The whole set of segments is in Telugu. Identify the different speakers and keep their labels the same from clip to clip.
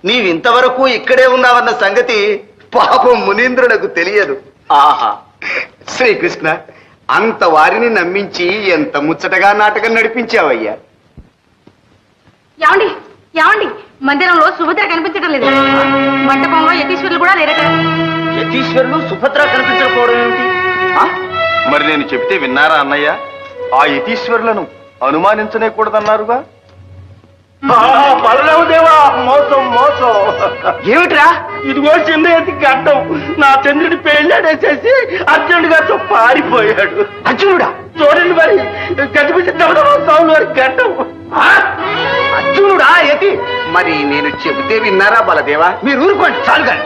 Speaker 1: నీవింతవరకు ఇక్కడే ఉన్నావన్న సంగతి పాపం మునీంద్రులకు తెలియదు. ఆహా, శ్రీకృష్ణ, అంత వారిని నమ్మించి ఎంత ముచ్చటగా నాటకం నడిపించావయ్యా.
Speaker 2: ఏమండి ఏమండి, మందిరంలో సుభద్ర కనిపించడం లేదు. మంటపంలో యతీశ్వరులు కూడా లేరట.
Speaker 1: యతీశ్వరులు సుభద్ర కనిపించకపోవడం ఏమిటి?
Speaker 3: మరి నేను చెబితే విన్నారా అన్నయ్య? ఆ యతీశ్వరులను అనుమానించనే కూడదన్నారుగా.
Speaker 1: బలరామదేవా, మోసం మోసం.
Speaker 4: ఏమిట్రా?
Speaker 1: ఇదిగో చిన్నది గడ్డం. నా చంద్రుడి పెళ్ళాడేసేసి అర్జునుడి గారితో పారిపోయాడు.
Speaker 4: అర్జునుడా?
Speaker 1: చూడండి మరి, కనిపించడం వారి గడ్డం.
Speaker 4: అర్జునుడా యతి?
Speaker 1: మరి నేను చెబితే విన్నారా బలదేవా?
Speaker 4: మీరు ఊరుకోండి చాలుగా.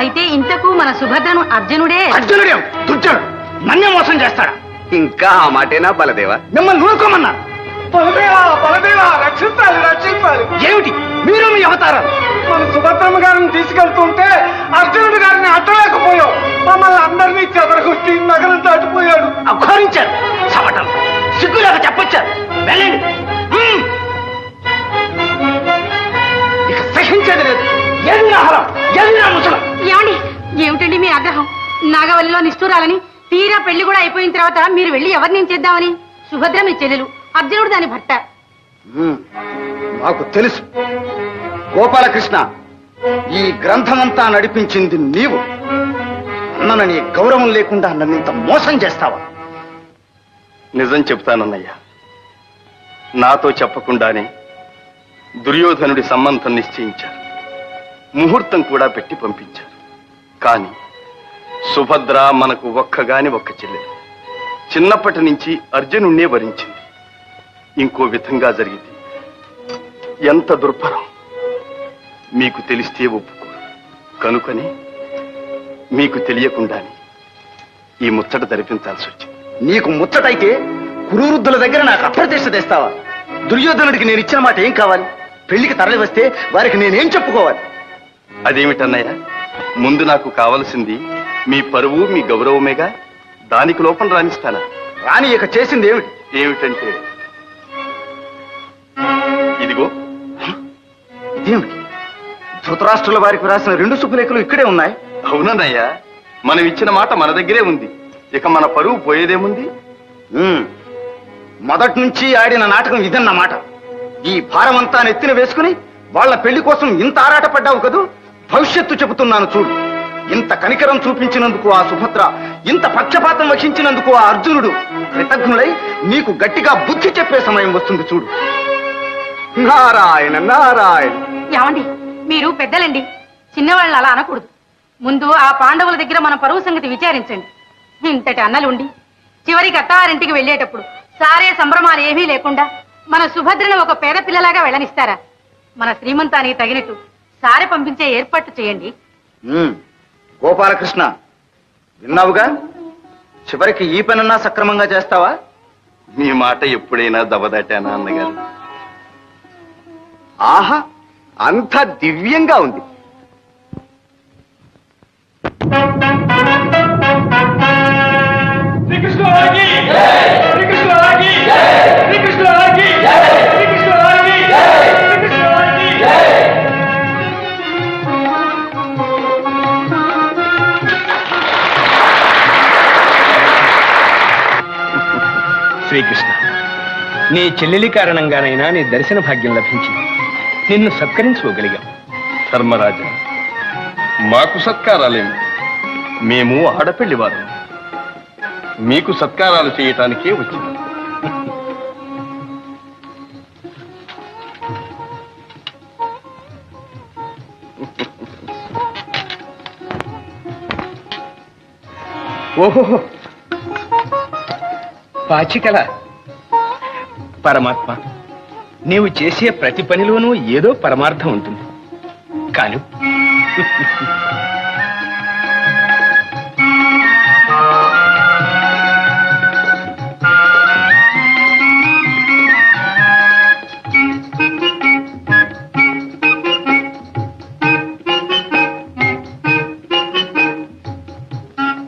Speaker 2: అయితే ఇంతకు మన సుభద్రను అర్జునుడే.
Speaker 4: అర్జునుడే దుర్జనుడు, నన్నే మోసం చేస్తాడా?
Speaker 1: ఇంకా ఆ మాటేనా బలదేవా?
Speaker 4: మిమ్మల్ని ఊరుకోమన్నా.
Speaker 1: బలదేవా, బలదేవా, రక్షించాలి, రక్షించాలి.
Speaker 4: ఏమిటి మీరు మీ అవతారం?
Speaker 1: మన సుభద్రమ్మ గారిని తీసుకెళ్తుంటే అర్జునుడి గారిని అట్టలేకపోయాం. మమ్మల్ని అందరినీ చెదరగొట్టి నగరం దాటిపోయాడు.
Speaker 4: అఘోరించారు, చవటం సిగ్గులేక చెప్పొచ్చారు. వెళ్ళండి. ఇక సహించేది లేదు. ఏది నా హరం, ఏది నా ముసలం?
Speaker 2: ఏమండి, ఏమిటండి మీ ఆగ్రహం? నాగవల్లిలో నిష్ఠూరాలని, తీరా పెళ్లి కూడా అయిపోయిన తర్వాత మీరు వెళ్ళి ఎవరినేం చేద్దామని? సుభద్ర మీ చెల్లెలు, అర్జునుడు దాని భర్త.
Speaker 4: నాకు తెలుసు గోపాలకృష్ణ, ఈ గ్రంథమంతా నడిపించింది నీవు. నన్ను నీ గౌరవం లేకుండా నన్ను ఇంత మోసం చేస్తావా?
Speaker 3: నిజం చెప్తానన్నయ్య. నాతో చెప్పకుండానే దుర్యోధనుడి సంబంధం నిశ్చయించారు. ముహూర్తం కూడా పెట్టి పంపించారు. కానీ సుభద్ర మనకు ఒక్కగాని ఒక్క చెల్లెలు. చిన్నప్పటి నుంచి అర్జునుణ్ణే వరించింది. ఇంకో విధంగా జరిగింది. ఎంత దుర్భరం! మీకు తెలిస్తే ఒప్పుకోరు. కనుకని మీకు తెలియకుండానే ఈ ముచ్చట జరిపించాల్సి వచ్చింది.
Speaker 4: నీకు ముచ్చటైతే కురువృద్ధుల దగ్గర నాకు అప్రతిష్ట తెస్తావా? దుర్యోధనుడికి నేను ఇచ్చిన మాట ఏం కావాలి? పెళ్లికి తరలి వస్తే వారికి నేనేం చెప్పుకోవాలి?
Speaker 3: అదేమిటన్నయ్య? ముందు నాకు కావలసింది మీ పరువు, మీ గౌరవమేగా. దానికి లోపం రాణిస్తానా?
Speaker 4: రాని ఇక చేసింది ఏమిటి?
Speaker 3: ఏమిటంటే ఇదిగో.
Speaker 4: ఇదేమిటి? ధృతరాష్ట్రుల వారికి రాసిన 2 శుభలేఖలు ఇక్కడే ఉన్నాయి.
Speaker 3: అవునన్నయ్య, మనం ఇచ్చిన మాట మన దగ్గరే ఉంది. ఇక మన పరువు పోయేదేముంది?
Speaker 4: మొదటి నుంచి ఆడిన నాటకం ఇదన్నమాట. ఈ భారమంతా నెత్తిన వేసుకుని వాళ్ళ పెళ్లి కోసం ఇంత ఆరాటపడ్డావు కదూ. భవిష్యత్తు చెబుతున్నాను చూడు. ఇంత కనికరం చూపించినందుకు ఆ సుభద్ర, ఇంత పక్షపాతం వహించినందుకు ఆ అర్జునుడు కృతజ్ఞులై నీకు గట్టిగా బుద్ధి చెప్పే సమయం వస్తుంది చూడు.
Speaker 1: నారాయణ నారాయణ.
Speaker 2: ఏమండి, మీరు పెద్దలండి, చిన్నవాళ్ళని అలా అనకూడదు. ముందు ఆ పాండవుల దగ్గర మన పరువు సంగతి విచారించండి. ఇంతటి అన్నలుండి చివరికి అత్తారింటికి వెళ్ళేటప్పుడు సారే సంభ్రమాలు ఏమీ లేకుండా మన సుభద్రను ఒక పేద పిల్లలాగా వెళ్ళనిస్తారా? మన శ్రీమంతానికి తగినట్టు సారె పంపించే ఏర్పాటు చేయండి.
Speaker 4: గోపాలకృష్ణ, విన్నావుగా? చివరికి ఈ పనన్నా సక్రమంగా చేస్తావా?
Speaker 3: మీ మాట ఎప్పుడైనా దెబ్బదాటానా అన్నగారు?
Speaker 1: ఆహా, అంత దివ్యంగా ఉంది.
Speaker 5: శ్రీకృష్ణ, నీ చెల్లెలి కారణంగానైనా నీ దర్శన భాగ్యం లభించింది. నిన్ను సత్కరించుకోగలిగాం.
Speaker 3: ధర్మరాజా, మాకు సత్కారాలేమి? మేము ఆడపెళ్లి వారు. మీకు సత్కారాలు చేయటానికే వచ్చింది.
Speaker 5: ఓహో, పాచికల పరమాత్మ, నీవు చేసే ప్రతి పనిలోనూ ఏదో పరమార్థం ఉంటుంది. కాను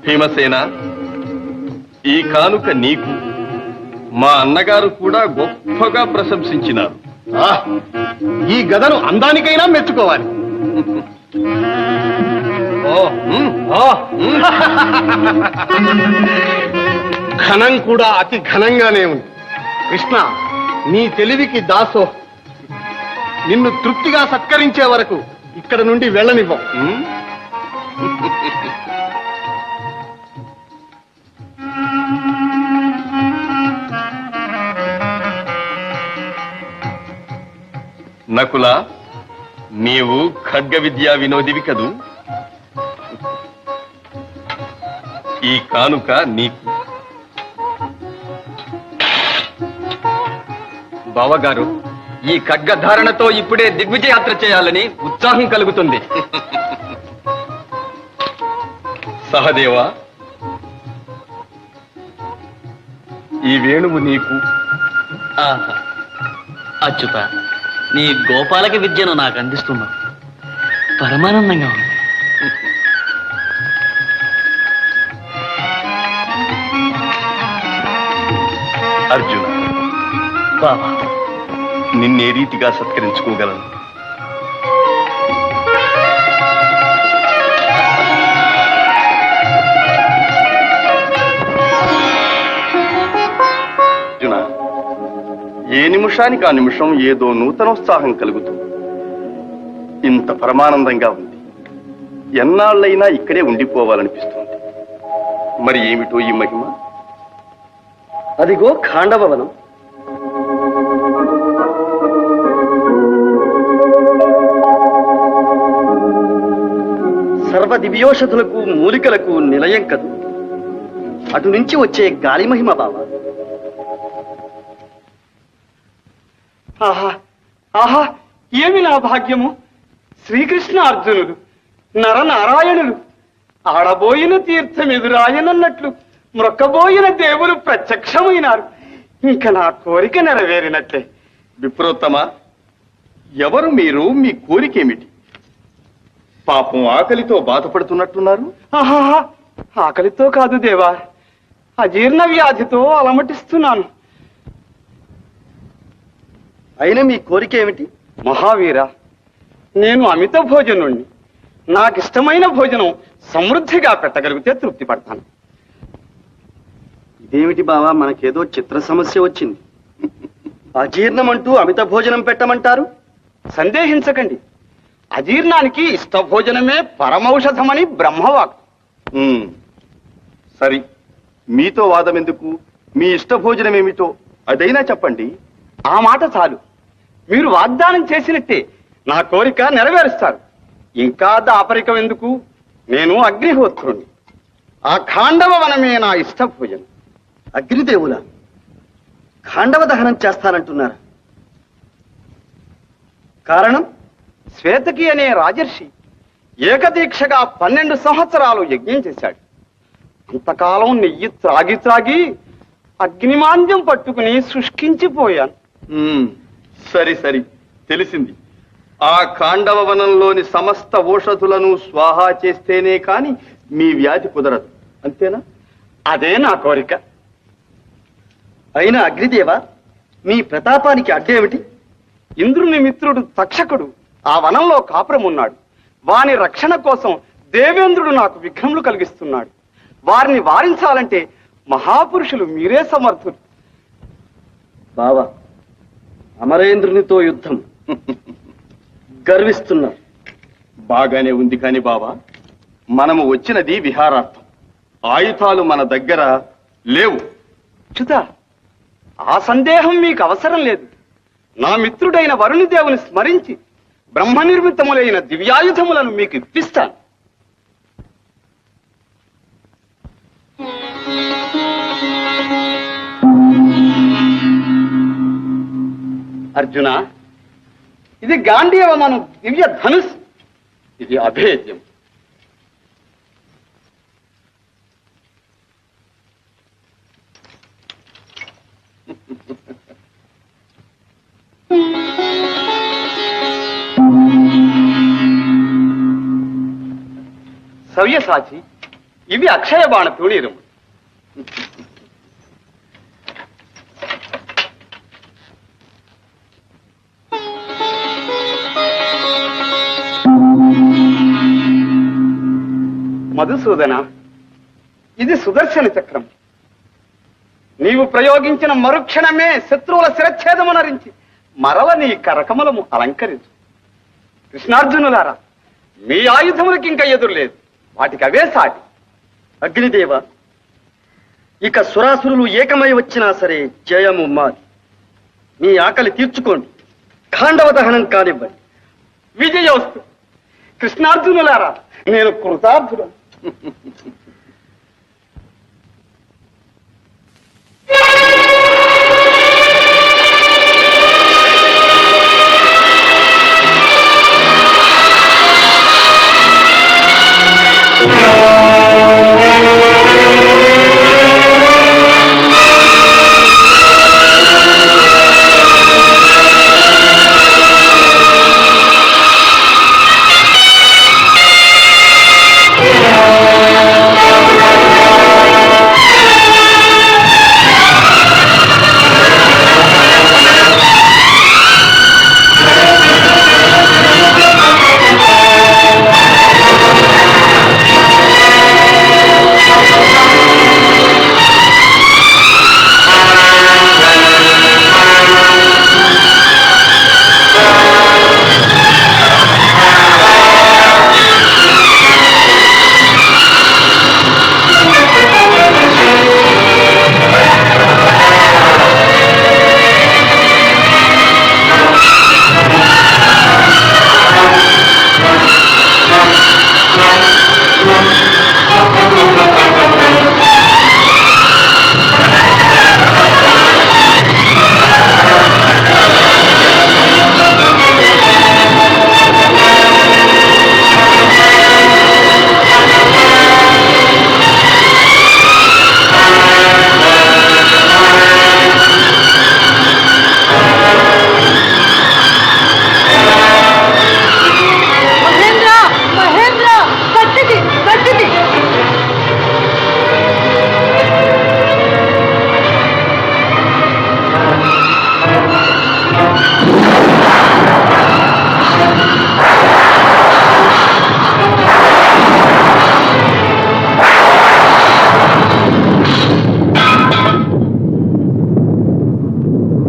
Speaker 3: భీమసేన, ఈ కానుక నీకు మా అన్నగారు కూడా గొప్పగా ప్రశంసించినారు.
Speaker 4: ఈ గదను అందానికైనా మెచ్చుకోవాలి.
Speaker 1: ఘనం కూడా అతి ఘనంగానే ఉంది. కృష్ణ, నీ తెలివికి దాసో. నిన్ను తృప్తిగా సత్కరించే వరకు ఇక్కడ నుండి వెళ్ళనివ్వం.
Speaker 3: నకుల, నీవు ఖడ్గ విద్యా వినోదివి కదూ. ఈ కానుక నీకు.
Speaker 6: బావగారు, ఈ ఖడ్గధారణతో ఇప్పుడే దిగ్విజయాత్ర చేయాలని ఉత్సాహం కలుగుతుంది.
Speaker 3: సహదేవా, ఈ వేణువు నీకు.
Speaker 7: ఆహా, అచ్యుత, నీ గోపాలక విద్యను నాకు అందిస్తున్నా. పరమానందంగా ఉంది.
Speaker 3: అర్జున,
Speaker 7: బాబా,
Speaker 3: నిన్నే రీతిగా సత్కరించుకోగలను? అర్జున, ఏ నిమిషానికి ఆ నిమిషం ఏదో నూతనోత్సాహం కలుగుతుంది. ఇంత పరమానందంగా ఉంది. ఎన్నాళ్ళైనా ఇక్కడే ఉండిపోవాలనిపిస్తుంది. మరి ఏమిటో ఈ మహిమ?
Speaker 6: అదిగో ఖాండవవనం. సర్వ దివ్యోషధులకు మూలికలకు నిలయం కదు. అటు నుంచి వచ్చే గాలి మహిమ బావ.
Speaker 1: ఆహా ఆహా, ఏమి నా భాగ్యము! శ్రీకృష్ణ అర్జునుడు నరనారాయణులు ఆడబోయిన తీర్థం ఎదురాయనన్నట్లు మ్రొక్కబోయిన దేవులు ప్రత్యక్షమైనారు. ఇంకా నా కోరిక నెరవేరినట్లే.
Speaker 3: విప్రోత్తమ, ఎవరు మీరు? మీ కోరికేమిటి? పాపం ఆకలితో బాధపడుతున్నట్టున్నారు.
Speaker 1: ఆహా, ఆకలితో కాదు దేవా, అజీర్ణ వ్యాధితో అలమటిస్తున్నాను.
Speaker 6: అయినా మీ కోరిక ఏమిటి?
Speaker 1: మహావీర, నేను అమిత భోజనుణ్ణి. నాకిష్టమైన భోజనం సమృద్ధిగా పెట్టగలిగితే తృప్తి పడతాను.
Speaker 6: ఇదేమిటి బావా, మనకేదో చిత్ర సమస్య వచ్చింది. అజీర్ణం అంటూ అమిత భోజనం పెట్టమంటారు?
Speaker 1: సందేహించకండి, అజీర్ణానికి ఇష్ట భోజనమే పరమౌషధమని బ్రహ్మవాక్.
Speaker 3: సరి, మీతో వాదం ఎందుకు? మీ ఇష్ట భోజనం ఏమిటో అదైనా చెప్పండి.
Speaker 1: ఆ మాట చాలు. మీరు వాగ్దానం చేసినట్టే నా కోరిక నెరవేరుస్తారు. ఇంకా దాపరికం ఎందుకు? నేను అగ్నిహోత్రుణ్ణి. ఆ ఖాండవ వనమే నా ఇష్ట భోజనం.
Speaker 6: అగ్నిదేవుల ఖాండవ దహనం చేస్తానంటున్నారు. కారణం?
Speaker 1: శ్వేతకి అనే రాజర్షి ఏకదీక్షగా 12 సంవత్సరాలు యజ్ఞం చేశాడు. అంతకాలం నెయ్యి త్రాగి త్రాగి అగ్నిమాంద్యం పట్టుకుని శుష్కించిపోయాను.
Speaker 3: సరి సరి, తెలిసింది. ఆ ఖాండవ వనంలోని సమస్త ఓషధులను స్వాహా చేస్తేనే కాని మీ వ్యాధి కుదరదు, అంతేనా?
Speaker 1: అదే నా కోరిక.
Speaker 6: అయినా అగ్నిదేవ, మీ ప్రతాపానికి అడ్డేమిటి?
Speaker 1: ఇంద్రుని మిత్రుడు తక్షకుడు ఆ వనంలో కాపురం ఉన్నాడు. వాని రక్షణ కోసం దేవేంద్రుడు నాకు విఘ్నములు కలిగిస్తున్నాడు. వారిని వారించాలంటే మహాపురుషులు మీరే సమర్థులు.
Speaker 6: బావా, అమరేంద్రునితో యుద్ధం గర్విస్తున్నారు.
Speaker 3: బాగానే ఉంది కాని బావా, మనము వచ్చినది విహారార్థం. ఆయుధాలు మన దగ్గర లేవు.
Speaker 1: చ్యుత, ఆ సందేహం మీకు అవసరం లేదు. నా మిత్రుడైన వరుణి దేవుని స్మరించి బ్రహ్మ నిర్మితములైన దివ్యాయుధములను మీకు ఇప్పిస్తాను. అర్జున, ఇది గాంధీవమను దివ్య ధనుస్. ఇది అభేద్యం. సవ్యసాచి, ఇవి అక్షయ బాణ తూణీరము. మధుసూదన, ఇది సుదర్శన చక్రం. నీవు ప్రయోగించిన మరుక్షణమే శత్రువుల శిరచ్ఛేదమునరించి మరల నీ కరకమలము అలంకరించు. కృష్ణార్జునులారా, మీ ఆయుధములకి ఇంకా ఎదురు లేదు, వాటికి అవే సాటి.
Speaker 6: అగ్నిదేవ, ఇక సురాసురులు ఏకమై వచ్చినా సరే జయము మాది. మీ ఆకలి తీర్చుకోండి, ఖాండవ దహనం కానివ్వండి.
Speaker 1: విజయోస్తు. కృష్ణార్జునులారా, నేను కృతార్థుడు.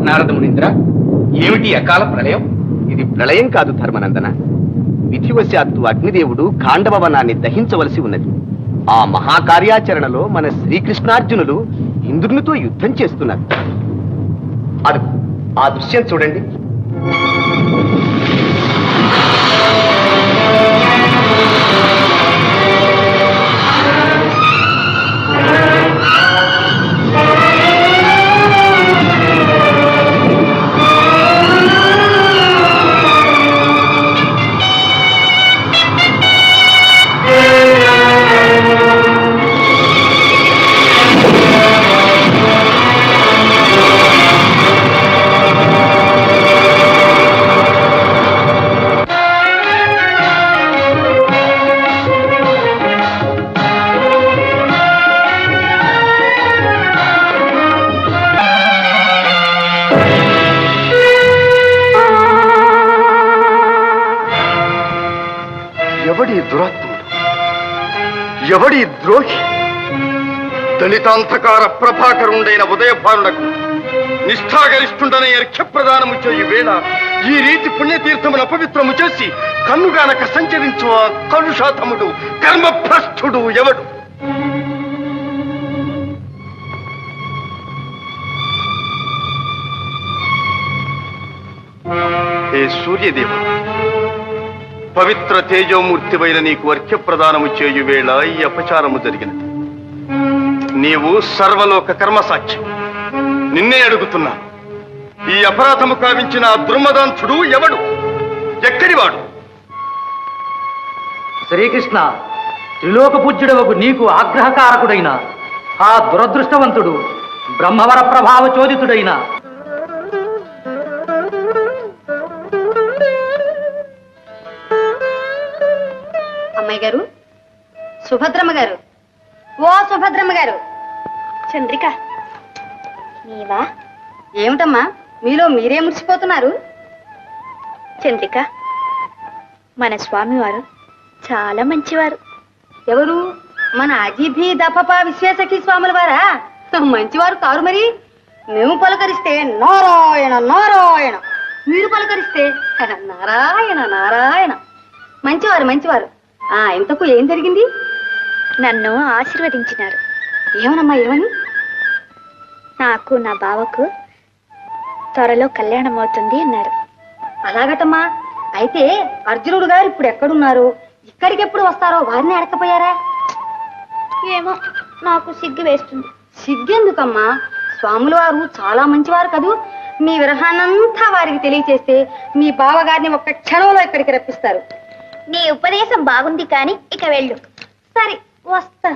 Speaker 5: నారదమునింద్ర, ఏమిటి అకాల ప్రళయం?
Speaker 4: ఇది ప్రళయం కాదు ధర్మనందన. విధివశాత్తు అగ్నిదేవుడు ఖాండవ వనాన్ని దహించవలసి ఉన్నది. ఆ మహాకార్యాచరణలో మన శ్రీకృష్ణార్జునులు ఇంద్రునితో యుద్ధం చేస్తున్నారు. అది ఆ దృశ్యం చూడండి. ఎవడి దురాత్ముడు, ఎవడి ద్రోహి?
Speaker 3: దళితాంధకార ప్రభాకరుండైన ఉదయభానులకు నిష్ఠాగరిష్ఠుండనే అర్ఘ్యప్రదానము చేయు వేళ ఈ రీతి పుణ్యతీర్థమును అపవిత్రము చేసి కన్నుగానక సంచరించు ఆ కలుషాతముడు కర్మభ్రష్టుడు ఎవడు? హే సూర్యదేవ, పవిత్ర తేజోమూర్తివైన నీకు అర్ఘ్యప్రదానము చేయు వేళ ఈ అపచారము జరిగినది. నీవు సర్వలోక కర్మసాక్షి, నిన్నే అడుగుతున్నా, ఈ అపరాధము కావించిన ఆ దుర్మదాంతుడు ఎవడు? ఎక్కడివాడు?
Speaker 8: శ్రీకృష్ణ, త్రిలోక పూజ్యుడవకు నీకు ఆగ్రహకారకుడైన ఆ దురదృష్టవంతుడు బ్రహ్మవర ప్రభావ చోదితుడైన
Speaker 2: అమ్మాయి గారు, సుభద్రమ్మ గారు, ఓ సుభద్రమ్మ గారు.
Speaker 9: చంద్రిక, నీవా?
Speaker 2: ఏమిటమ్మా మీలో మీరే మురిసిపోతున్నారు?
Speaker 9: చంద్రిక, మన స్వామివారు చాలా మంచివారు.
Speaker 2: ఎవరు? మన అజిభి దఫప విశ్వేశకి స్వాముల వారా? మంచివారు కారు మరి. మేము పలకరిస్తే నారాయణ నారాయణ, మీరు పలకరిస్తే నారాయణ నారాయణ. మంచివారు మంచివారు. ఇంతకు ఏం జరిగింది?
Speaker 9: నన్ను ఆశీర్వదించినారు.
Speaker 2: ఏమనమ్మా ఏమని?
Speaker 9: నాకు నా బావకు త్వరలో కళ్యాణం అవుతుంది అన్నారు.
Speaker 2: అలాగటమ్మా. అయితే అర్జునుడు గారు ఇప్పుడు ఎక్కడున్నారు, ఇక్కడికి ఎప్పుడు వస్తారో వారిని అడకపోయారా?
Speaker 9: ఏమో నాకు సిగ్గు వేస్తుంది.
Speaker 2: సిగ్గెందుకమ్మా? స్వాముల వారు చాలా మంచివారు కదూ. మీ విరహాన్నంతా వారికి తెలియచేస్తే మీ బావగారిని ఒక్క క్షణంలో ఇక్కడికి రప్పిస్తారు.
Speaker 9: నీ ఉపదేశం బాగుంది కానీ ఇక వెళ్ళు.
Speaker 2: సరే వస్తా.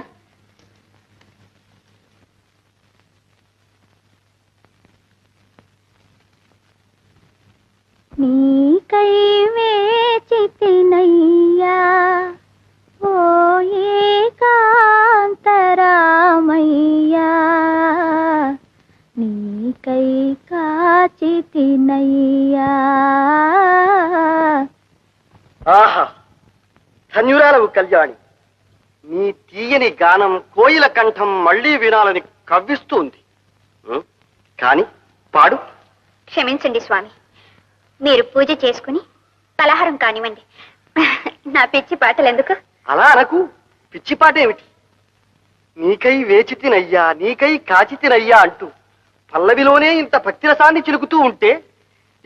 Speaker 9: నీకై వేచితినయ్యా ఓ ఏకాంతరామయ్యా, నీకై కాచితినయ్యా.
Speaker 6: ఆహా, ధన్యురాలవు కళ్యాణి. నీ తీయని గానం కోయిల కంఠం మళ్ళీ వినాలని కవ్విస్తుంది. కాని పాడు.
Speaker 9: క్షమించండి స్వామి, మీరు పూజ చేసుకుని పలహారం కానివ్వండి. నా పిచ్చి పాటలు ఎందుకు?
Speaker 6: అలా అనకు. పిచ్చి పాట ఏమిటి? నీకై వేచితినయ్యా, నీకై కాచితినయ్యా అంటూ పల్లవిలోనే ఇంత భక్తిరసాన్ని చిలుకుతూ ఉంటే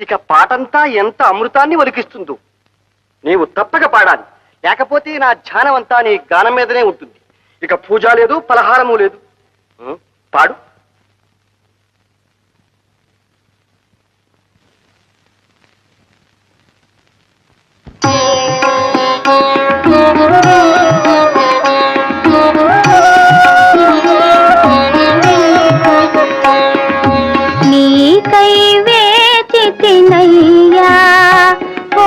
Speaker 6: ఇక పాటంతా ఎంత అమృతాన్ని ఒలికిస్తుందో. నీవు తప్పక పాడాలి, లేకపోతే నా ధ్యానం అంతా నీ గానం మీదనే ఉంటుంది. ఇక పూజ లేదు, పలహారము లేదు. పాడు.
Speaker 9: నీకై వేచితినయ్యా ఓ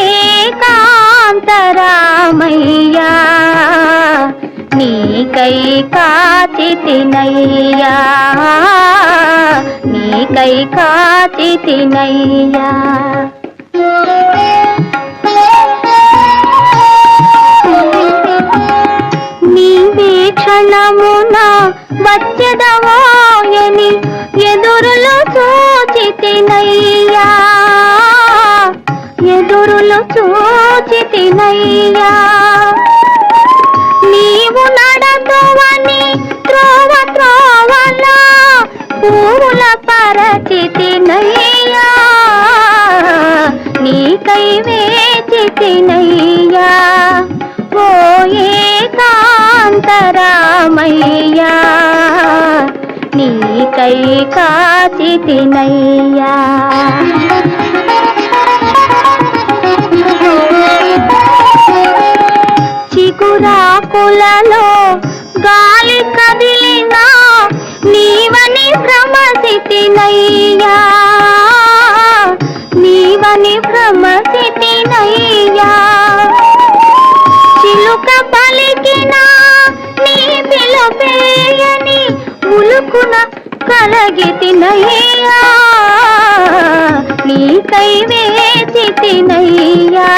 Speaker 9: ఏకాంతరామయ్యా, నీకై కాచితినయ్యా, నీకై కాచితినయ్యా. నీ వీక్షణమున వచ్చదవాయని ఎదురులు చూచితినయ్యా, ఎదురులు చూచితినయ్యా. నీవు నడతువని త్రోవ త్రోవన పూల పరచితినయ్యా, నీకై వేచితినయ్యా ఓ ఏకాంతరామయ్యా, నీకై కాచితినయ్యా. చిగురాకులలో గాలి కదిలినా నీవని భ్రమసితినయ్యా, నీవని భ్రమసితినయ్యా. చిలుక పలికిన నీ పిలుపేయని ఉలుకున కలగితినయ్యా, నీకై వేచితినయ్యా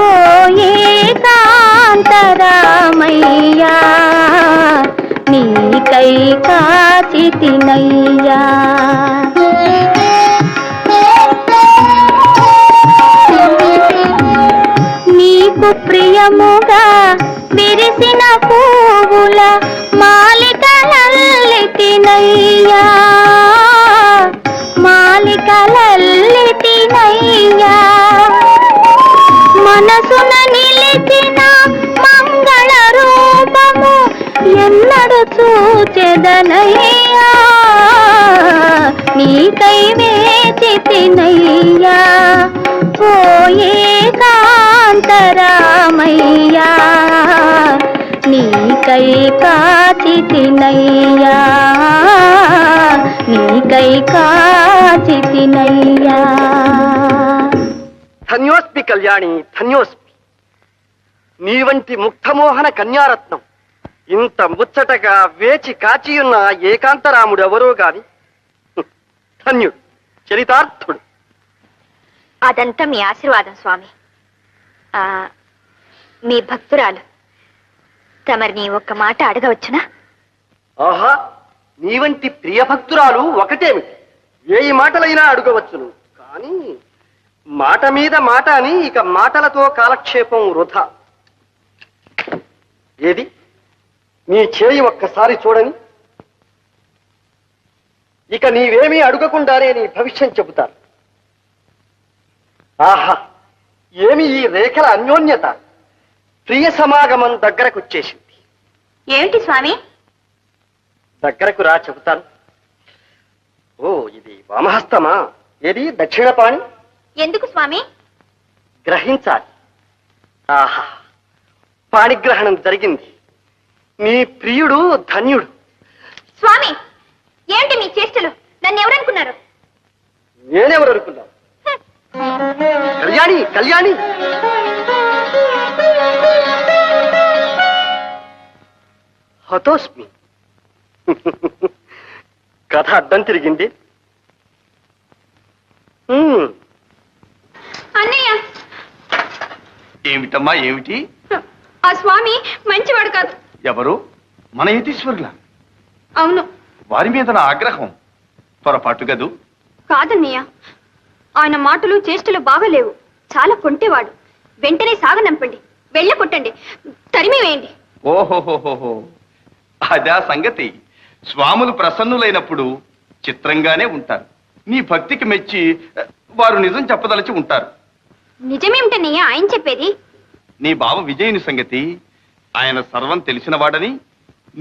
Speaker 9: ఓ ఏకాంతరామయ్యా, నీకై కాచితినయ్యా. నీకు ప్రియముగా విరిసిన పువ్వుల మాలికలల్లితినయ్యా, మాలికలల్లితినయ్యా. మనసున నిలిచిన మంగళ రూపము ఎన్నడు చూచెదనయ్యా, నీకై వేచితినయ్యా ఓ ఏకాంతరామయ్యా, నీకై కాచితినయ్యా, నీకై కాచితినయ్యా.
Speaker 6: ధన్యోస్మి కళ్యాణి, ధన్యోస్మి. నీ వంటి ముగ్ధమోహన కన్యారత్నం ఇంత ముచ్చటగా వేచి కాచియున్న ఏకాంతరాముడెవరో గాని ధన్యుడు, చరితార్థుడు.
Speaker 9: అదంతా మీ ఆశీర్వాదం స్వామి. మీ భక్తురాలు తమరిని ఒక్క మాట అడగవచ్చునా?
Speaker 6: ఆహా, నీ వంటి ప్రియభక్తురాలు ఒకటేమిటి, 1000 మాటలైనా అడగవచ్చును. కానీ మాట మీద మాట అని ఇక మాటలతో కాలక్షేపం వృధా. ఏది నీ చేయి ఒక్కసారి చూడని, ఇక నీవేమీ అడగకుండానే నీ భవిష్యం చెబుతారు. ఆహా, ఏమి ఈ రేఖల అన్యోన్యత! ప్రియ సమాగమం దగ్గరకొచ్చేసింది.
Speaker 9: ఏమిటి స్వామి?
Speaker 6: దగ్గరకు రా చెబుతాను. ఓ, ఇది వామహస్తమా? ఏది దక్షిణపాణి?
Speaker 9: ఎందుకు స్వామి?
Speaker 6: గ్రహించాలి. ఆహా, పాణిగ్రహణం జరిగింది. నీ ప్రియుడు ధన్యుడు.
Speaker 9: స్వామి, ఏమిటి మీ చేష్టలు? నన్ను ఎవరనుకున్నారు?
Speaker 6: నేనెవరు అనుకున్నావు? కళ్యాణి, కళ్యాణి! హతోస్మి. కథ అడ్డం తిరిగింది.
Speaker 9: అన్నయ్య,
Speaker 3: ఏమిటమ్మా ఏమిటి?
Speaker 9: ఆ స్వామి మంచివాడు కాదు.
Speaker 3: ఎవరు? మన యతీశ్వరుల?
Speaker 9: అవును.
Speaker 3: వారి మీద నా ఆగ్రహం పొరపాటు గదు.
Speaker 9: కాదన్నయ్య, ఆయన మాటలు చేష్టలు బాగలేవు. చాలా కొంటేవాడు. వెంటనే సాగనంపండి, వెళ్ళ కొట్టండి, తరిమి వేయండి.
Speaker 3: ఓహోహోహో, అదా సంగతి. స్వాములు ప్రసన్నులైనప్పుడు చిత్రంగానే ఉంటారు. నీ భక్తికి మెచ్చి వారు నిజం చెప్పదలిచి ఉంటారు.
Speaker 9: నిజమేమిటన్నయ్య ఆయన చెప్పేది?
Speaker 3: నీ బావ విజయుని సంగతి ఆయన సర్వం తెలిసినవాడని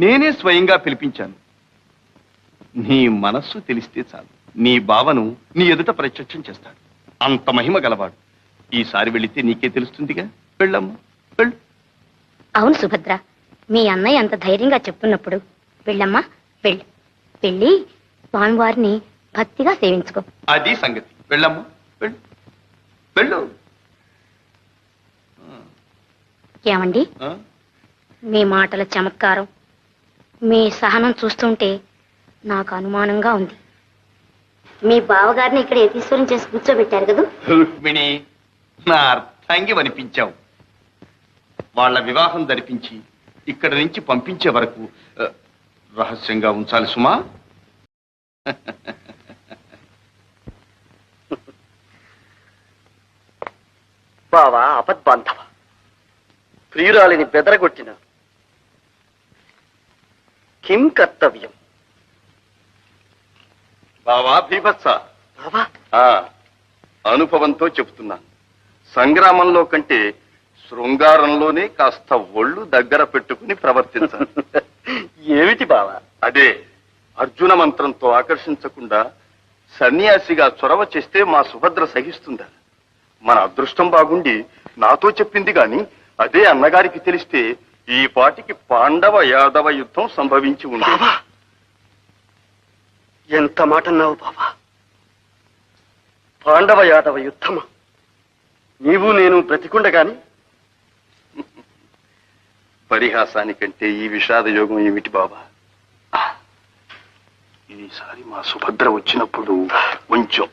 Speaker 3: నేనే స్వయంగా పిలిపించాను. నీ మనస్సు తెలిస్తే చాలు, నీ బావను నీ ఎదుట ప్రత్యక్షం చేస్తాడు. అంత మహిమ గలవాడు. ఈసారి వెళితే నీకే తెలుస్తుందిగా. వెళ్ళమ్మా, వెళ్ళు.
Speaker 10: అవును సుభద్ర, మీ అన్నయ్య అంత ధైర్యంగా చెప్తున్నప్పుడు వెళ్ళమ్మా, వెళ్ళు. వెళ్ళి స్వామివారిని భక్తిగా సేవించుకో.
Speaker 3: అది సంగతి. వెళ్ళమ్మా, వెళ్ళు, వెళ్ళు.
Speaker 10: ఏమండి, మీ మాటల చమత్కారం, మీ సహనం చూస్తుంటే నాకు అనుమానంగా ఉంది. మీ బావగారిని ఇక్కడ యతీశ్వరం చేసి కూర్చోబెట్టారు కదా?
Speaker 3: రుక్మిణి, నా అర్థాంగి వనిపించావు. వాళ్ళ వివాహం జరిపించి ఇక్కడి నుంచి పంపించే వరకు రహస్యంగా ఉంచాలి సుమా.
Speaker 6: బావా అపద్బాంధవ, ప్రియురాలిని బెదరగొట్టిన కిం కర్తవ్యం?
Speaker 3: బావా భీభత్స,
Speaker 6: బావా,
Speaker 3: అనుభవంతో చెప్తున్నాను. సంగ్రామంలో కంటే శృంగారంలోనే కాస్త ఒళ్ళు దగ్గర పెట్టుకుని ప్రవర్తించాలి.
Speaker 6: ఏమిటి బావా?
Speaker 3: అదే, అర్జున మంత్రంతో ఆకర్షించకుండా సన్యాసిగా చొరవ చేస్తే మా సుభద్ర సహిస్తుందా? మన అదృష్టం బాగుండి నాతో చెప్పింది గాని అదే అన్నగారికి తెలిస్తే ఈ పాటికి పాండవ యాదవ యుద్ధం సంభవించి ఉంది.
Speaker 6: ఎంత మాట అన్నావు బావా! పాండవ యాదవ యుద్ధమా? నీవు నేను బ్రతికుండగాని?
Speaker 3: పరిహాసానికంటే ఈ విషాద యోగం ఏమిటి బాబా? ఈసారి మా సుభద్ర వచ్చినప్పుడు కొంచెం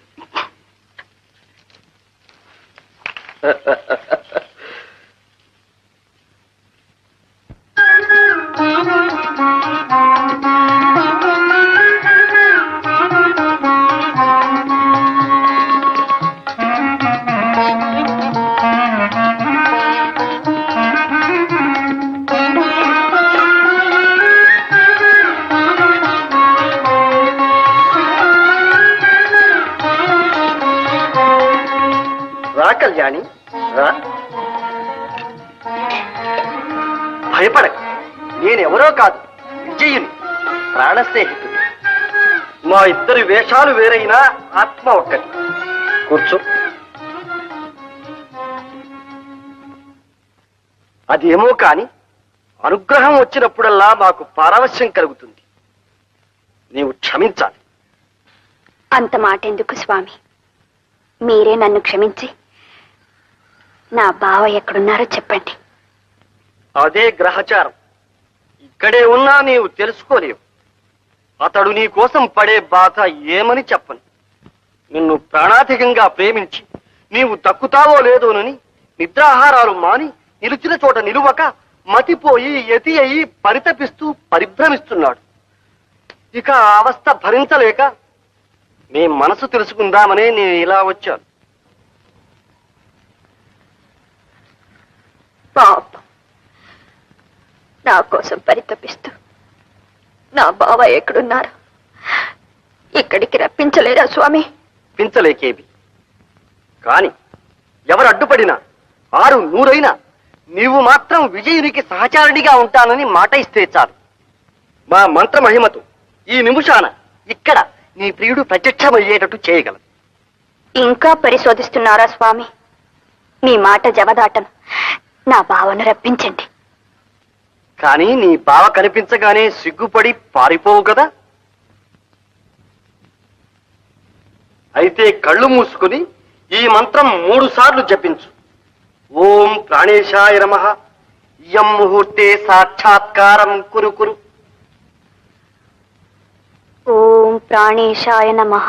Speaker 6: రా కళ్యాణి, రా. భయపడక, నేనెవరో కాదు, విజయుని ప్రాణ స్నేహితుడు. మా ఇద్దరి వేషాలు వేరైనా ఆత్మ ఒక్కటి. కూర్చో. అదేమో కాని అనుగ్రహం వచ్చినప్పుడల్లా మాకు పారవశ్యం కలుగుతుంది. నీవు క్షమించాలి.
Speaker 9: అంత మాట ఎందుకు స్వామి? మీరే నన్ను క్షమించి నా బావ ఎక్కడున్నారో చెప్పండి.
Speaker 6: అదే గ్రహచారం. ఇక్కడే ఉన్నా నీవు తెలుసుకోలేవు. అతడు నీ కోసం పడే బాధ ఏమని చెప్పను. నిన్ను ప్రాణాధికంగా ప్రేమించి నీవు దక్కుతావో లేదోనని నిద్రాహారాలు మాని నిలిచిన చోట నిలువక మతిపోయి యతి అయి పరితపిస్తూ పరిభ్రమిస్తున్నాడు. ఇక ఆ అవస్థ భరించలేక మీ మనసు తెలుసుకుందామనే నేను ఇలా వచ్చాను.
Speaker 9: పాపం నా కోసం పరితపిస్తూ నా బావ ఎక్కడున్నారు? ఇక్కడికి రప్పించలేదా స్వామి?
Speaker 6: పించలేకేవి కాని ఎవరు అడ్డుపడినా 600 నీవు మాత్రం విజయునికి సహచారిణిగా ఉంటానని మాట ఇస్తే చాలు. మా మంత్ర మహిమతో ఈ నిమిషాన ఇక్కడ నీ ప్రియుడు ప్రత్యక్షమయ్యేటట్టు చేయగలదు.
Speaker 9: ఇంకా పరిశోధిస్తున్నారా స్వామి? మీ మాట జవదాటను. నా బావను రప్పించండి.
Speaker 6: కానీ నీ బావ కనిపించగానే సిగ్గుపడి పారిపోవు కదా? అయితే కళ్ళు మూసుకుని ఈ మంత్రం 3 సార్లు జపించు. ఓం ప్రాణేశాయ నమః యం ముహూర్తే సాక్షాత్కారం కురు కురు.
Speaker 9: ఓం ప్రాణేశాయ నమః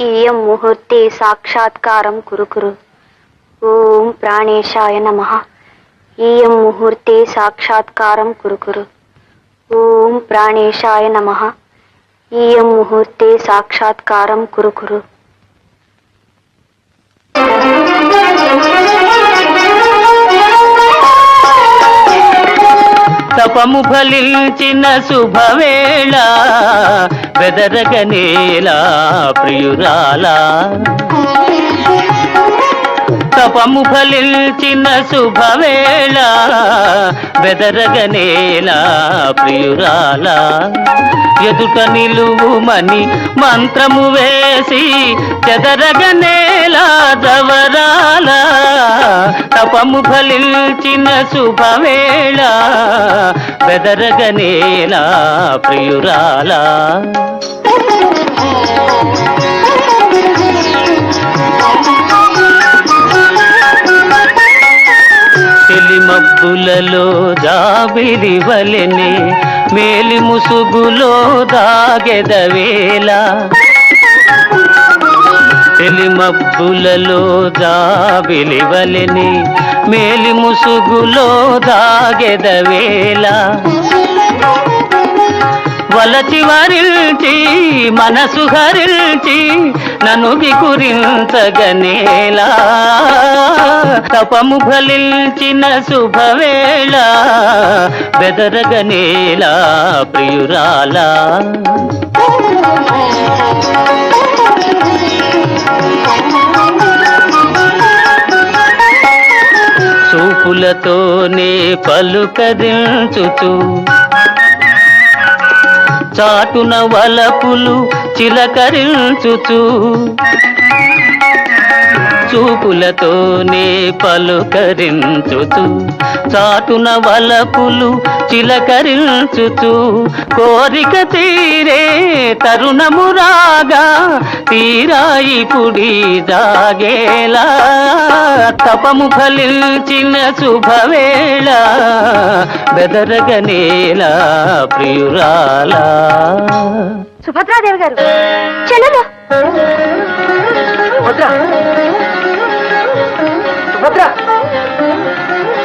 Speaker 9: ఇయం ముహూర్తే సాక్షాత్కారం కురు కురు. ఓం ప్రాణేశాయ నమః ఇయం ముహూర్తే సాక్షాత్కారం కురు కురు. ఓం ప్రాణేశాయ నమః ఇయం ముహూర్తే సాక్షాత్కారం కురు కురు.
Speaker 7: తపము ఫలించిన శుభవేళ బెదరగనేలా ప్రియురాలా. తపము ఫలించిన శుభవేళ బెదరగనేలా ప్రియురాలా. ఎదుట నిలువుమని మంత్రము వేసి చెదరగనేలా జవరాల. తపము ఫలించిన శుభవేళ బెదరగనేలా ప్రియురాలా. తెలిమబ్బులలో జాబిలి వలెనే మేలి ముసుగులో దాగెదవేళ. తెలిమబ్బులలో జాబిలి వలెనే మేలి ముసుగులో దాగెదవేళ. వలచి వరిల్చి మనసు హరిల్చి నన్ను వికురించగనేలా. తపము ఫలించిన శుభవేళ బెదరగనేలా ప్రియురాలా. చూపులతోనే పలుకరించుచు చాటున వలపులు చిలకరించుచు. చూపులతోనే పలుకరించుచు చాటున వలపులు చిలకరించుచు. కోరిక తీరే తరుణము రాగా తీరాయి పుడి జాగేలా. తపము ఫలించిన శుభవేళ బెదరగనేలా ప్రియురాలా.
Speaker 9: సుభద్రాదేవి గారు చెల్లెలు.
Speaker 6: సుభద్ర సుభద్ర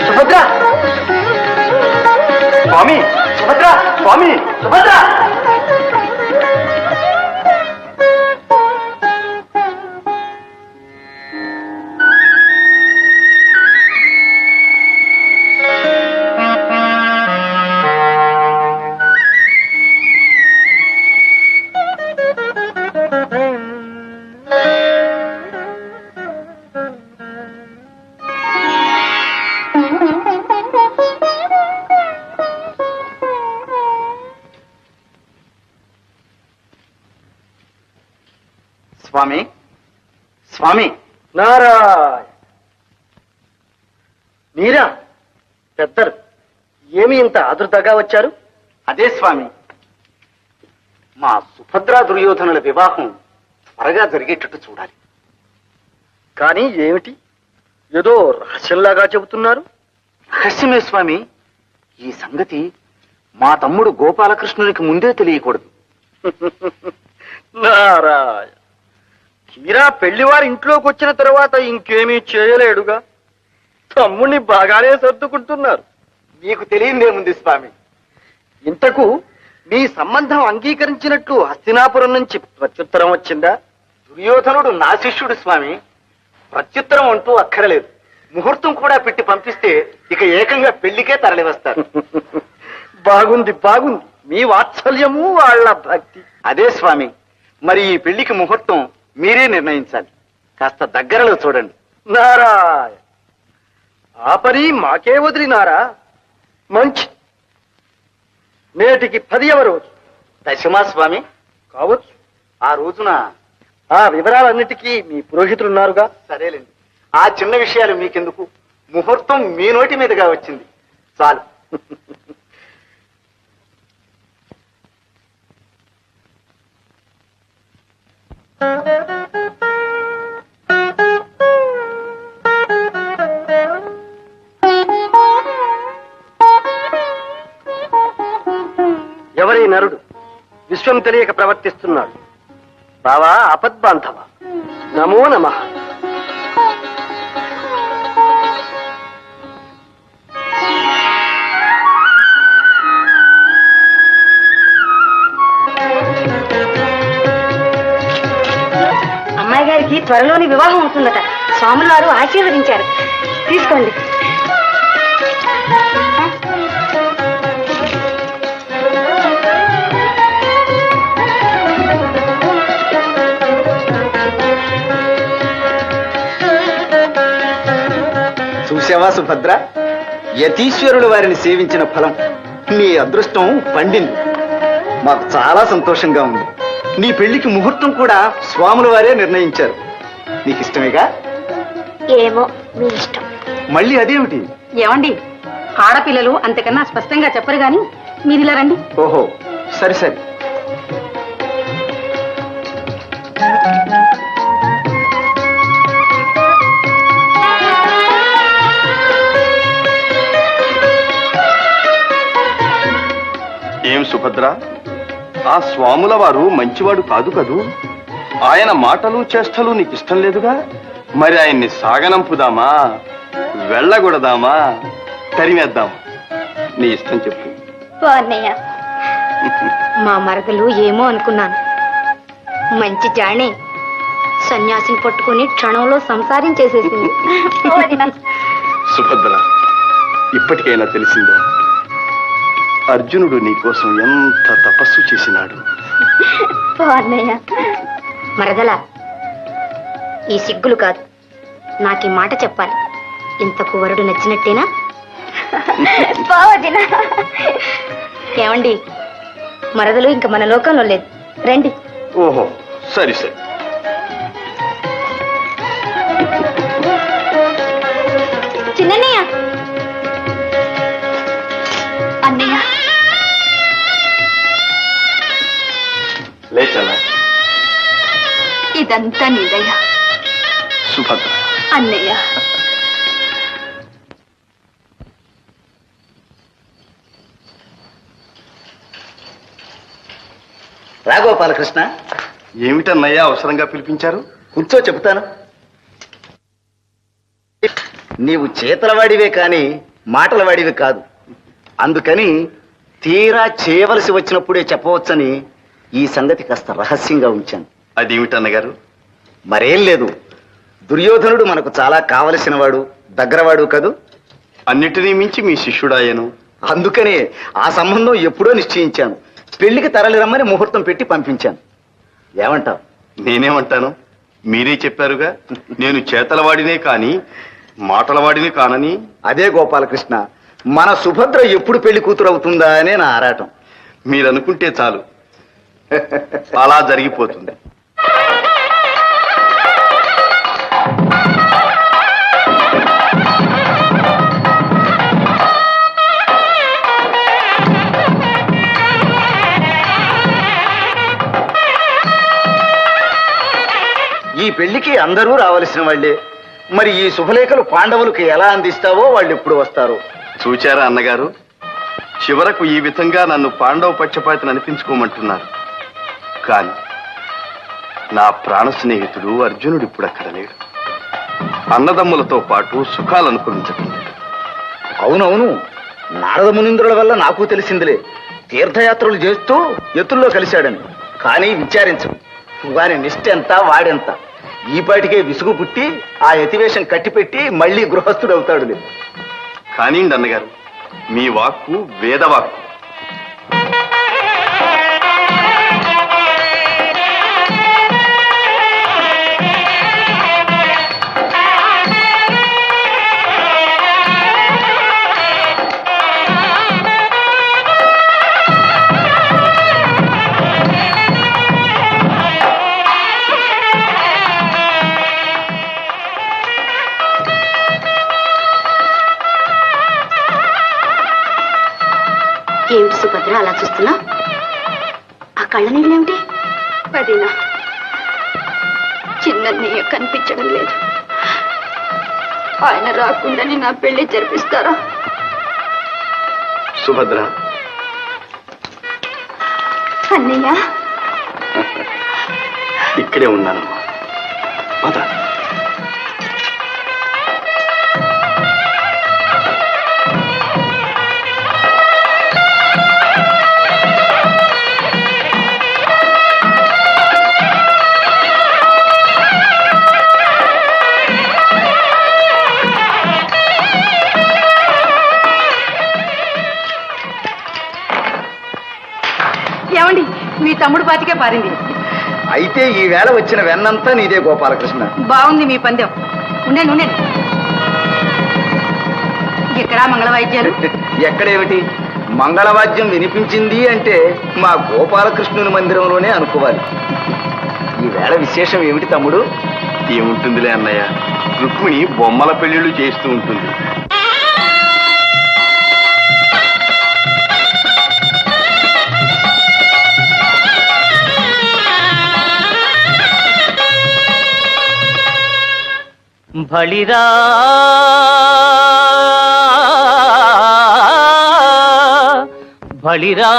Speaker 6: సుభద్ర స్వామి సుభద్ర స్వామి సుభద్ర.
Speaker 4: స్వామి స్వామి.
Speaker 6: నారాయణ మీరా పెద్దలు ఏమి ఇంత ఆదుర్తగా వచ్చారు?
Speaker 4: అదే స్వామి, మా సుభద్రా దుర్యోధనుల వివాహం త్వరగా జరిగేటట్టు చూడాలి.
Speaker 6: కానీ ఏమిటి ఏదో రహస్యంలాగా చెబుతున్నారు?
Speaker 4: రహస్యమే స్వామి. ఈ సంగతి మా తమ్ముడు గోపాలకృష్ణునికి ముందే తెలియకూడదు.
Speaker 6: నారాయణ తీరా పెళ్లివారి ఇంట్లోకి వచ్చిన తర్వాత ఇంకేమీ చేయలేడుగా. తమ్ముణ్ణి బాగానే సర్దుకుంటున్నారు. మీకు తెలియదేముంది స్వామి. ఇంతకు మీ సంబంధం అంగీకరించినట్లు హస్తినాపురం నుంచి ప్రత్యుత్తరం వచ్చిందా?
Speaker 4: దుర్యోధనుడు నా శిష్యుడు స్వామి. ప్రత్యుత్తరం అంటూ అక్కరలేదు. ముహూర్తం కూడా పెట్టి పంపిస్తే ఇక ఏకంగా పెళ్లికే తరలి వస్తారు.
Speaker 6: బాగుంది బాగుంది, మీ వాత్సల్యము వాళ్ళ భక్తి.
Speaker 4: అదే స్వామి, మరి ఈ పెళ్లికి ముహూర్తం మీరే నిర్ణయించాలి. కాస్త దగ్గరలో చూడండి.
Speaker 6: నారాయణ, ఆ పని మాకే వదిలినారా? మంచి. నేటికి 10వ రోజు.
Speaker 4: దశమా స్వామి
Speaker 6: కావచ్చు.
Speaker 4: ఆ రోజున
Speaker 6: ఆ వివరాలన్నిటికీ మీ పురోహితులున్నారుగా.
Speaker 4: సరేలేండి, ఆ చిన్న విషయాలు మీకెందుకు? ముహూర్తం మీ నోటి మీదుగా వచ్చింది చాలు.
Speaker 6: ఎవరి నరుడు విశ్వం తెలియక ప్రవర్తిస్తున్నాడు? బావా ఆపద్బాంధవ, నమో నమః.
Speaker 10: అమ్మాయి గారికి త్వరలోని వివాహం అవుతుందట. స్వాముల వారు ఆశీర్వదించారు. తీసుకోండి.
Speaker 4: చూసావా సుభద్ర, యతీశ్వరుడు వారిని సేవించిన ఫలం. నీ అదృష్టం పండింది. మాకు చాలా సంతోషంగా ఉంది. నీ పెళ్లికి ముహూర్తం కూడా స్వాముల వారే నిర్ణయించారు. నీకు ఇష్టమేగా?
Speaker 10: ఏమో, మీ ఇష్టం.
Speaker 4: మళ్ళీ అదేమిటి?
Speaker 2: ఏమండి, ఆడపిల్లలు అంతకన్నా స్పష్టంగా చెప్పరు గాని మీరు ఇలా రండి.
Speaker 4: ఓహో, సరే సరే.
Speaker 3: ఏం సుభద్ర, ఆ స్వాముల వారు మంచివాడు కాదు కదూ? ఆయన మాటలు చేష్టలు నీకు ఇష్టం లేదుగా? మరి ఆయన్ని సాగనంపుదామా, వెళ్ళగొడదామా, తరిమేద్దామా? నీ ఇష్టం చెప్పు.
Speaker 10: అన్నయ్య, మా మరదలు ఏమో అనుకున్నాను. మంచి జాణే, సన్యాసిని పట్టుకుని క్షణంలో సంసారం చేసేసింది.
Speaker 3: సుభద్ర, ఇప్పటికైనా తెలిసిందా అర్జునుడు నీకోసం ఎంత తపస్సు చేసినాడు?
Speaker 10: అన్నయ్య, మరదల, ఈ సిగ్గులు కాదు, నాకు ఈ మాట చెప్పాలి. ఇంతకు వరుడు నచ్చినట్టేనా? ఏమండి, మరదలు ఇంక మన లోకంలో లేదు. రండి.
Speaker 3: ఓహో, సరి సరి.
Speaker 9: చిన్నయ్య, అన్నయ్య,
Speaker 3: లేచలా.
Speaker 9: ఇదంతా నీదయ్యా.
Speaker 3: సుభద్ర,
Speaker 9: అన్నయ్య,
Speaker 4: రాగోపాలకృష్ణ,
Speaker 3: ఏమిటన్నయ్యా అవసరంగా పిలిపించారు?
Speaker 4: కూర్చో, చెబుతాను. నీవు చేతలవాడివే కాని మాటలవాడివి కాదు. అందుకని తీరా చేయవలసి వచ్చినప్పుడే చెప్పవచ్చని ఈ సంగతి కాస్త రహస్యంగా ఉంచాను.
Speaker 3: అదేమిటన్నగారు?
Speaker 4: మరేం లేదు, దుర్యోధనుడు మనకు చాలా కావలసిన వాడు, దగ్గరవాడు కదూ.
Speaker 3: అన్నిటినీ మించి మీ శిష్యుడాయను.
Speaker 4: అందుకనే ఆ సంబంధం ఎప్పుడో నిశ్చయించాను. పెళ్లికి తరలి రమ్మని ముహూర్తం పెట్టి పంపించాను. ఏమంటావు?
Speaker 3: నేనేమంటాను? మీరే చెప్పారుగా, నేను చేతలవాడినే కాని మాటలవాడిని కానని.
Speaker 4: అదే గోపాలకృష్ణ, మన సుభద్ర ఎప్పుడు పెళ్లి కూతురు అవుతుందా అనే నా ఆరాటం.
Speaker 3: మీరనుకుంటే చాలు, అలా జరిగిపోతుంది.
Speaker 4: ఈ పెళ్లికి అందరూ రావలసిన వాళ్లే. మరి ఈ శుభలేఖలు పాండవులకు ఎలా అందిస్తావో వాళ్ళు ఎప్పుడు వస్తారో.
Speaker 3: చూచారా అన్నగారు, చివరకు ఈ విధంగా నన్ను పాండవ పక్షపాతిని అనిపించుకోమంటున్నారు. కాని నా ప్రాణ స్నేహితుడు అర్జునుడు ఇప్పుడు అక్కడ లేడు. అన్నదమ్ములతో పాటు సుఖాలు అనుభవించటం లేదు.
Speaker 4: అవునవును, నారద మునీంద్రుల వల్ల నాకు తెలిసిందిలే, తీర్థయాత్రలు చేస్తూ ఎత్తుల్లో కలిశాడని. కానీ విచారించు, వారి నిష్ఠ ఎంత, వాడెంత. ఈపాటికే విసుగు పుట్టి ఆ యతివేషం కట్టిపెట్టి మళ్ళీ గృహస్థుడు అవుతాడులే.
Speaker 3: కానివ్వండి అన్నగారు, మీ వాక్కు వేదవాక్కు.
Speaker 10: ఏమిటి సుభద్ర అలా చూస్తున్నా? ఆ కళ్ళ నీళ్ళేమిటి?
Speaker 9: అదేనా, చిన్నయ్య కనిపించడం లేదు. ఆయన రాకుండానే నా పెళ్లి జరిపిస్తారా?
Speaker 3: సుభద్ర,
Speaker 9: అన్నయ్య
Speaker 3: ఇక్కడే ఉన్నానమ్మా. పద.
Speaker 2: ఏమండి, మీ తమ్ముడు బాతికే పారింది.
Speaker 4: అయితే ఈ వేళ వచ్చిన వెన్నంతా నీదే గోపాలకృష్ణ.
Speaker 2: బాగుంది మీ పందెం. ఉండండి ఉండండి. ఎక్కడా మంగళవాయిద్యాలు?
Speaker 4: ఎక్కడేమిటి, మంగళవాద్యం వినిపించింది అంటే మా గోపాలకృష్ణుని మందిరంలోనే అనుకోవాలి. ఈ వేళ విశేషం ఏమిటి తమ్ముడు?
Speaker 3: ఏముంటుందిలే అన్నయ్య, రుక్మిణి బొమ్మల పెళ్లిళ్ళు చేస్తూ ఉంటుంది.
Speaker 7: బళిరా బళిరా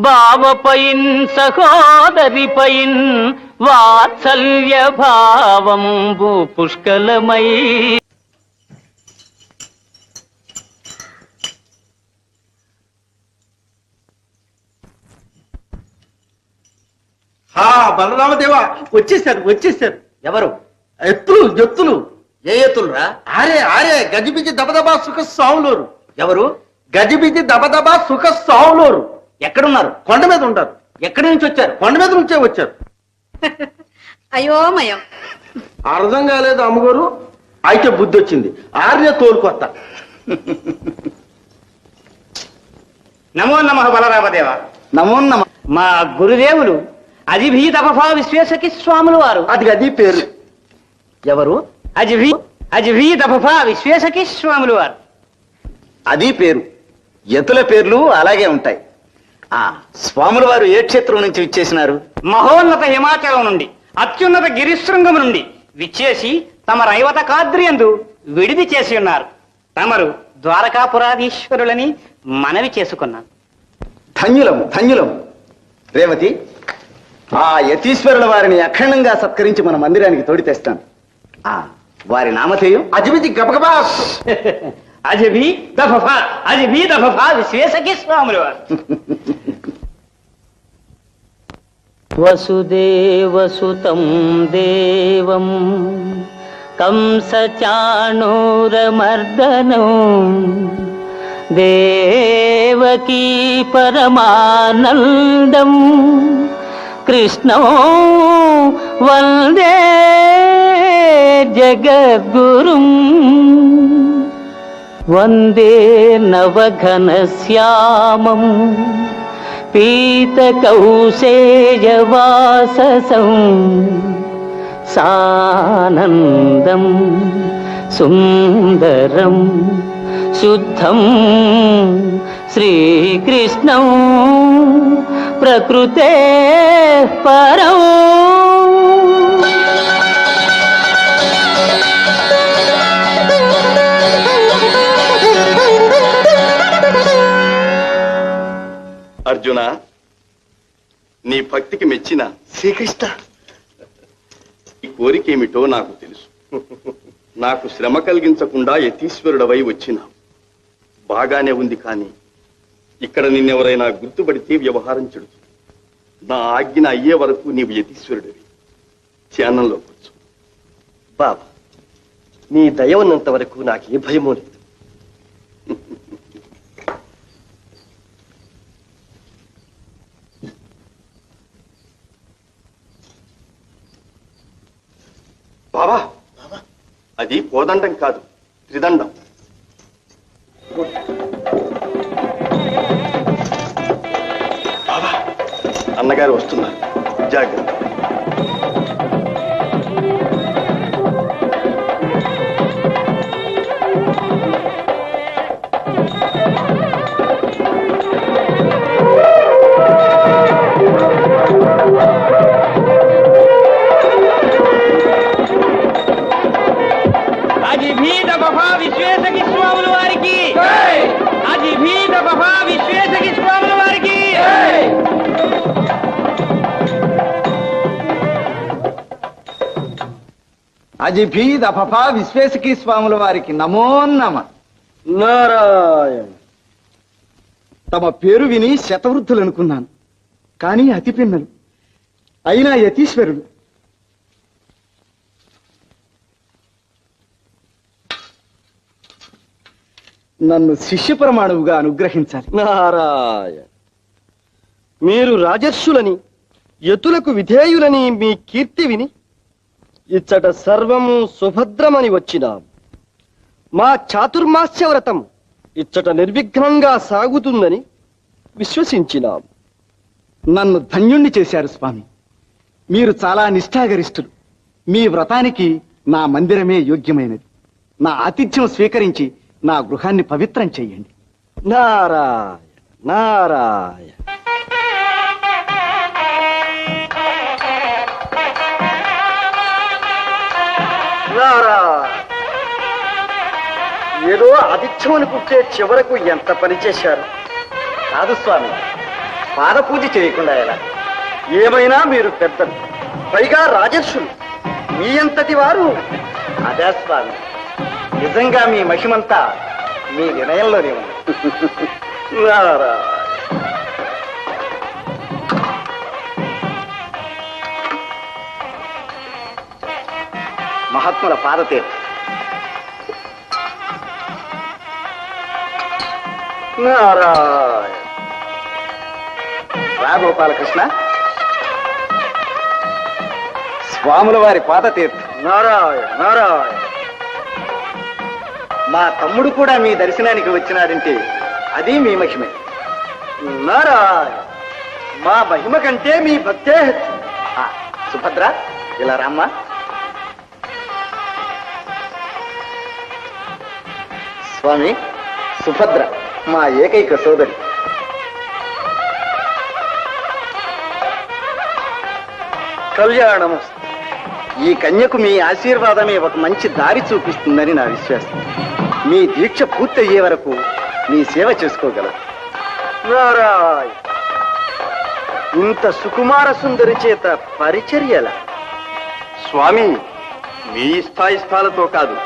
Speaker 7: బావపైన్ సహోదరిపైన్ వాత్సల్య భావంబు పుష్కలమై.
Speaker 6: బలరామదేవా, వచ్చేసారు.
Speaker 8: ఎవరు?
Speaker 6: ఎత్తులు.
Speaker 8: ఏ ఎత్తులురా?
Speaker 6: ఆరే గజిబిజి దబదబా సుఖ సావులోరు.
Speaker 8: ఎవరు?
Speaker 6: గజిబిజి దబదబా సుఖ సావులోరు.
Speaker 8: ఎక్కడున్నారు?
Speaker 6: కొండ మీద ఉంటారు.
Speaker 8: ఎక్కడి నుంచి వచ్చారు?
Speaker 6: కొండ మీద నుంచే వచ్చారు.
Speaker 2: అయోమయం.
Speaker 6: అర్థం కాలేదు అమ్మగారు. అయితే బుద్ధి వచ్చింది. ఆర్య తోలుకొత్త.
Speaker 8: నమో నమః బలరామదేవ.
Speaker 4: నమో నమ.
Speaker 8: మా గురుదేవులు అజిభీతపఫా విశ్వేశకి స్వాములు వారు.
Speaker 6: అది పేరు.
Speaker 4: ఎవరు?
Speaker 8: అజిభీతపఫా విశ్వేశకి స్వాములు వారు.
Speaker 4: అది పేరు. ఎతుల పేర్లు అలాగే ఉంటాయి. స్వాముల వారు ఏ క్షేత్రం నుంచి విచ్చేసినారు?
Speaker 8: మహోన్నత హిమాచలం నుండి, అత్యున్నత గిరిశృంగము నుండి విచ్చేసి తమ రైవత కాద్రియందు విడిది చేసి ఉన్నారు. తమరు ద్వారకాపురాధీశ్వరులని మనవి చేసుకున్నాను.
Speaker 4: ధన్యులము. రేవతి, ఆ యతీశ్వరుల వారిని అఖండంగా సత్కరించి మన మందిరానికి తోడి తెస్తాను. వారి నామధేయం?
Speaker 6: అజిబిజి గబగబా.
Speaker 8: అజిభీ దఫఫా విశ్వేశకి స్వాములు వారు.
Speaker 7: వసుదేవసుతం దేవం కంసచాణూరమర్దనం దేవకీ పరమానందం కృష్ణం వందే జగద్గురుం వందే నవఘనశ్యామం పీతకౌశేయవాససం సానందం సుందరం శుద్ధం శ్రీకృష్ణం ప్రకృతే పరం.
Speaker 3: అర్జున, నీ భక్తికి మెచ్చిన
Speaker 6: శ్రీకృష్ణ,
Speaker 3: ఈ కోరికేమిటో నాకు తెలుసు. నాకు శ్రమ కలిగించకుండా యతీశ్వరుడవై వచ్చిన బాగానే ఉంది కానీ ఇక్కడ నిన్నెవరైనా గుర్తుపడితే వ్యవహారం చెడుతుంది. నా ఆజ్ఞ అయ్యే వరకు నీవు యతీశ్వరుడివి. ధ్యానంలో కూర్చో.
Speaker 6: బాబా, నీ దయ ఉన్నంత వరకు నాకు ఏ భయమూ లేదు.
Speaker 3: బాబా, అది కోదండం కాదు, త్రిదండం. బాబా, అన్నగారు వస్తున్నారు, జాగ్రత్త.
Speaker 8: అజిభీత బహా విశ్వేశకి స్వాముల వారికి, అజిభీత బహా విశ్వేశకి స్వాముల వారికి.
Speaker 4: అజిభీద్ అఫఫా విశ్వేశకీ స్వాముల వారికి నమో నమ.
Speaker 6: నారాయణ.
Speaker 4: తమ పేరు విని శతవృద్ధులు అనుకున్నాను, కానీ అతి పిన్నలు అయినా యతీశ్వరుడు. నన్ను శిష్య ప్రమాణువుగా అనుగ్రహించాలి.
Speaker 6: నారాయణ. మీరు రాజర్షులని, యతులకు విధేయులని మీ కీర్తి విని ఇచ్చట సర్వము సుభద్రమని వచ్చినాం. మా చాతుర్మాస్య వ్రతం ఇచ్చట నిర్విఘ్నంగా సాగుతుందని విశ్వసించినాం.
Speaker 4: నన్ను ధన్యుణ్ణి చేశారు స్వామి. మీరు చాలా నిష్ఠాగరిష్ఠులు. మీ వ్రతానికి నా మందిరమే యోగ్యమైనది. నా ఆతిథ్యం స్వీకరించి నా గృహాన్ని పవిత్రం చెయ్యండి.
Speaker 6: నారాయణ నారాయణ. నారాయణ. ఏదో ఆతిథ్యం అనుకుంటే చివరకు ఎంత పని చేశారు.
Speaker 4: కాదు స్వామి, పాద పూజ చేయకుండా ఎలా?
Speaker 6: ఏమైనా మీరు పెద్దలు, పైగా రాజర్షులు, మీ అంతటి వారు.
Speaker 4: అదే స్వామి, నిజంగా మీ మహిమంతా మీ వినయంలోనే ఉంది.
Speaker 6: నారాయణ.
Speaker 4: మహాత్ముల పాదతీర్థ.
Speaker 6: నారాయణ.
Speaker 4: రా గోపాలకృష్ణ, స్వాముల వారి పాదతీర్థ.
Speaker 6: నారాయణ నారాయణ.
Speaker 4: మా తమ్ముడు కూడా మీ దర్శనానికి వచ్చినాడంటే అది మీ మహిమే.
Speaker 6: నారాయణ. మా మహిమ కంటే మీ భక్తే హెచ్చు.
Speaker 4: ఆ, సుభద్ర, ఇలా రామ్మా. స్వామి, సుభద్ర మా ఏకైక సోదరి.
Speaker 6: కళ్యాణము.
Speaker 4: ఈ కన్యకు మీ ఆశీర్వాదమే ఒక మంచి దారి చూపిస్తుందని నా విశ్వాసం. మీ దీక్ష పూర్తయ్యే వరకు మీ సేవ చేసుకోగలరు.
Speaker 6: నారాయణ. ఇంత సుకుమార సుందరి చేత పరిచర్యల.
Speaker 3: స్వామి, మీ ఇష్టాయిష్టాలతో కాదు,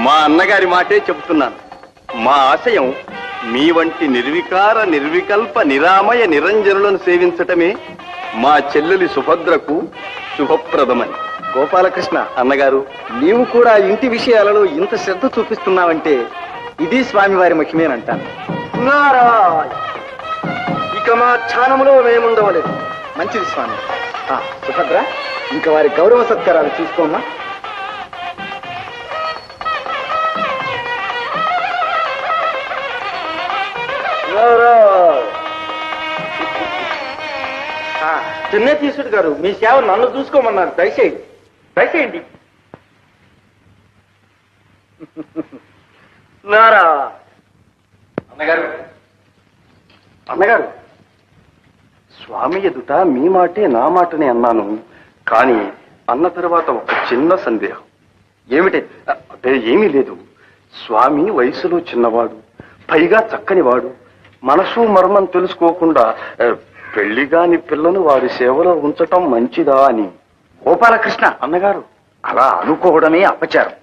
Speaker 3: మా అన్నగారి మాటే చెబుతున్నాను. మా ఆశయం మీ వంటి నిర్వికార నిర్వికల్ప నిరామయ నిరంజనులను సేవించటమే మా చెల్లెలి సుభద్రకు శుభప్రదమని.
Speaker 4: గోపాలకృష్ణ,
Speaker 3: అన్నగారు,
Speaker 4: నీవు కూడా ఇంటి విషయాలలో ఇంత శ్రద్ధ చూపిస్తున్నావంటే ఇది స్వామివారి మహిమేనంటాను.
Speaker 6: నారాయణ. ఇక మా ధ్యానములో మేముండవలేదు.
Speaker 4: మంచిది స్వామి. ఆ, సుభద్ర, ఇంకా వారి గౌరవ సత్కారాలు చూసుకోమ్మా.
Speaker 6: చిన్నతీసుడు గారు, మీ సేవ నన్ను చూసుకోమన్నారు. దయచేయండి దయచేయండి. నారా.
Speaker 3: అన్నగారు, అన్నగారు, స్వామి ఎదుట మీ మాటే నా మాటనే అన్నాను. కానీ అన్న తర్వాత ఒక చిన్న సందేహం.
Speaker 4: ఏమిటి?
Speaker 3: అదే ఏమీ లేదు. స్వామి వయసులో చిన్నవాడు, పైగా చక్కనివాడు, మనసు మర్మం తెలుసుకోకుండా పెళ్లిగాని పిల్లను వారి సేవలో ఉంచటం మంచిదా అని.
Speaker 4: గోపాలకృష్ణ,
Speaker 3: అన్నగారు,
Speaker 4: అలా అనుకోవడమే అపచారం.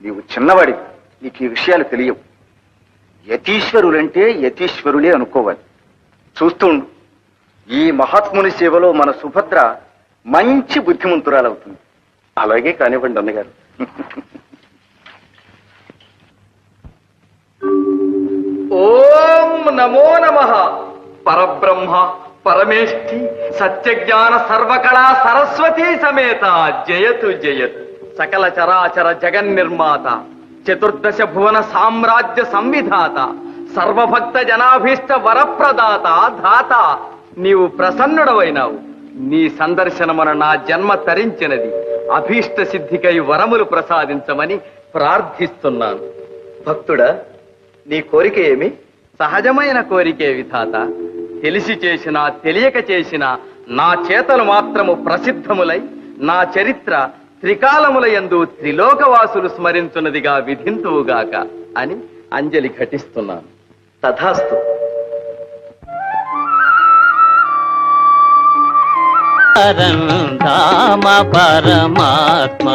Speaker 4: నీవు చిన్నవాడివి, నీకు ఈ విషయాలు తెలియవు. యతీశ్వరులంటే యతీశ్వరులే అనుకోవాలి. చూస్తుండు, ఈ మహాత్ముని సేవలో మన సుభద్ర మంచి బుద్ధిమంతురాలవుతుంది.
Speaker 3: అలాగే కానివ్వండి అన్నగారు.
Speaker 1: ఓం నమో నమః. పరబ్రహ్మ పరమేష్ఠి సత్యజ్ఞాన సర్వకళా సరస్వతీ సమేత జయతు జయతు. సకల చరాచర జగన్నిర్మాత, చతుర్దశ భువన సామ్రాజ్య సంవిధాత, సర్వభక్త జనాభీష్ట వరప్రదాత ధాత, నీవు ప్రసన్నుడవైనావు. నీ సందర్శనమున నా జన్మ తరించినది. అభీష్ట సిద్ధికై వరములు ప్రసాదించమని ప్రార్థిస్తున్నాను. భక్తుడా, నీ కోరిక ఏమి? సహజమైన కోరికే విధాత. తెలిసి చేసినా తెలియక చేసినా నా చేతలు మాత్రము ప్రసిద్ధములై నా చరిత్ర త్రికాలములయందు త్రిలోకవాసులు స్మరించున్నదిగా విధింతువుగాక అని అంజలి ఘటిస్తున్నాను. తథాస్తు.
Speaker 7: పరంధామ పరమాత్మ